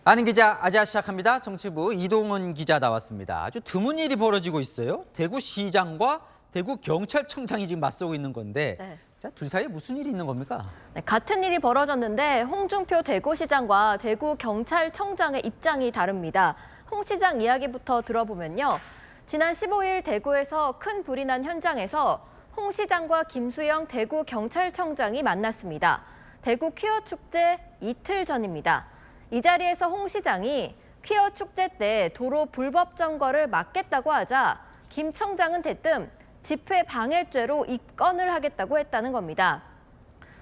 아는 기자 아자 시작합니다. 정치부 이동훈 기자 나왔습니다. 아주 드문 일이 벌어지고 있어요. 대구시장과 대구경찰청장이 지금 맞서고 있는 건데 네. 자, 둘 사이에 무슨 일이 있는 겁니까? 네, 같은 일이 벌어졌는데 홍준표 대구시장과 대구경찰청장의 입장이 다릅니다. 홍 시장 이야기부터 들어보면요. 지난 15일 대구에서 큰 불이 난 현장에서 홍 시장과 김수영 대구경찰청장이 만났습니다. 대구 퀴어 축제 이틀 전입니다. 이 자리에서 홍 시장이 퀴어 축제 때 도로 불법 점거를 막겠다고 하자 김 청장은 대뜸 집회 방해죄로 입건을 하겠다고 했다는 겁니다.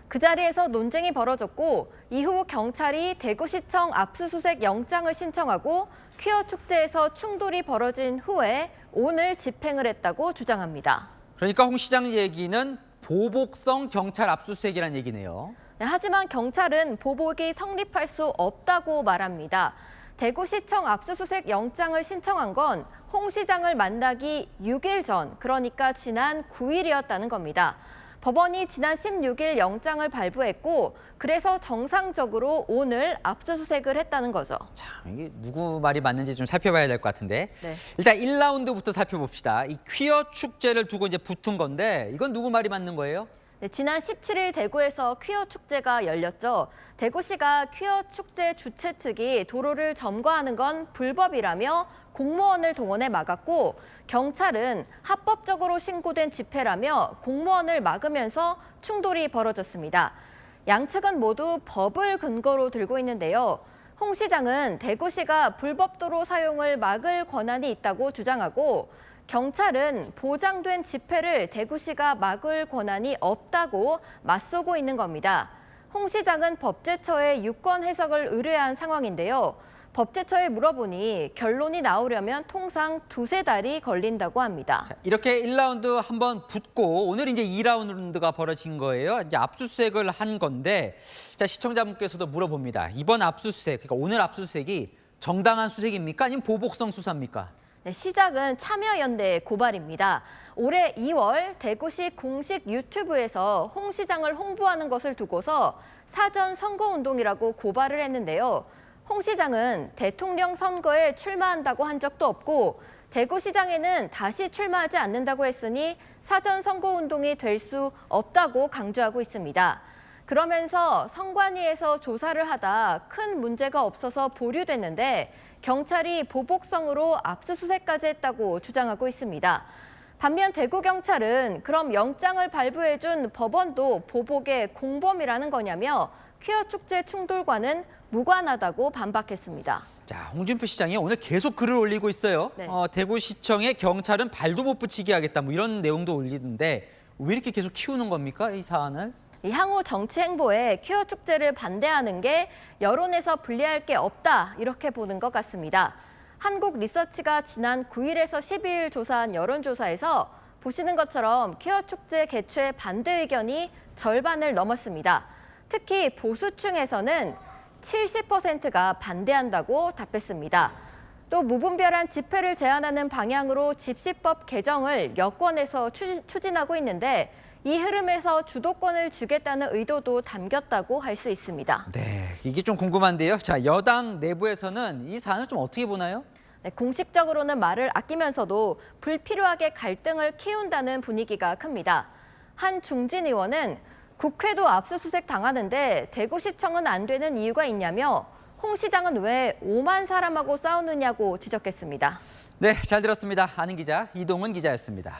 그 자리에서 논쟁이 벌어졌고 이후 경찰이 대구시청 압수수색 영장을 신청하고 퀴어 축제에서 충돌이 벌어진 후에 오늘 집행을 했다고 주장합니다. 그러니까 홍 시장 얘기는 보복성 경찰 압수수색이라는 얘기네요. 네, 하지만 경찰은 보복이 성립할 수 없다고 말합니다. 대구시청 압수수색 영장을 신청한 건 홍 시장을 만나기 6일 전, 그러니까 지난 9일이었다는 겁니다. 법원이 지난 16일 영장을 발부했고 그래서 정상적으로 오늘 압수수색을 했다는 거죠. 참, 이게 누구 말이 맞는지 좀 살펴봐야 될 것 같은데 네. 일단 1라운드부터 살펴봅시다. 이 퀴어 축제를 두고 이제 붙은 건데 이건 누구 말이 맞는 거예요? 네, 지난 17일 대구에서 퀴어 축제가 열렸죠. 대구시가 퀴어 축제 주최 측이 도로를 점거하는 건 불법이라며 공무원을 동원해 막았고 경찰은 합법적으로 신고된 집회라며 공무원을 막으면서 충돌이 벌어졌습니다. 양측은 모두 법을 근거로 들고 있는데요. 홍 시장은 대구시가 불법 도로 사용을 막을 권한이 있다고 주장하고 경찰은 보장된 집회를 대구시가 막을 권한이 없다고 맞서고 있는 겁니다. 홍 시장은 법제처에 유권 해석을 의뢰한 상황인데요. 법제처에 물어보니 결론이 나오려면 통상 2~3달이 걸린다고 합니다. 자, 이렇게 1라운드 한번 붙고 오늘 이제 2라운드가 벌어진 거예요. 이제 압수수색을 한 건데 자, 시청자분께서도 물어봅니다. 이번 압수수색, 그러니까 오늘 압수수색이 정당한 수색입니까? 아니면 보복성 수사입니까? 네, 시작은 참여연대의 고발입니다. 올해 2월 대구시 공식 유튜브에서 홍 시장을 홍보하는 것을 두고서 사전 선거운동이라고 고발을 했는데요. 홍 시장은 대통령 선거에 출마한다고 한 적도 없고 대구시장에는 다시 출마하지 않는다고 했으니 사전 선거운동이 될 수 없다고 강조하고 있습니다. 그러면서 선관위에서 조사를 하다 큰 문제가 없어서 보류됐는데 경찰이 보복성으로 압수수색까지 했다고 주장하고 있습니다. 반면 대구경찰은 그럼 영장을 발부해준 법원도 보복의 공범이라는 거냐며 퀴어 축제 충돌과는 무관하다고 반박했습니다. 자, 홍준표 시장이 오늘 계속 글을 올리고 있어요. 네. 대구시청에 경찰은 발도 못 붙이게 하겠다 뭐 이런 내용도 올리는데 왜 이렇게 계속 키우는 겁니까, 이 사안을? 향후 정치 행보에 퀴어 축제를 반대하는 게 여론에서 불리할 게 없다 이렇게 보는 것 같습니다. 한국 리서치가 지난 9일에서 12일 조사한 여론조사에서 보시는 것처럼 퀴어 축제 개최 반대 의견이 절반을 넘었습니다. 특히 보수층에서는 70%가 반대한다고 답했습니다. 또 무분별한 집회를 제한하는 방향으로 집시법 개정을 여권에서 추진하고 있는데 이 흐름에서 주도권을 주겠다는 의도도 담겼다고 할 수 있습니다. 네, 이게 좀 궁금한데요. 자, 여당 내부에서는 이 사안을 좀 어떻게 보나요? 네, 공식적으로는 말을 아끼면서도 불필요하게 갈등을 키운다는 분위기가 큽니다. 한 중진 의원은 국회도 압수수색 당하는데 대구시청은 안 되는 이유가 있냐며 홍 시장은 왜 5만 사람하고 싸우느냐고 지적했습니다. 네, 잘 들었습니다. 아는 기자 이동훈 기자였습니다.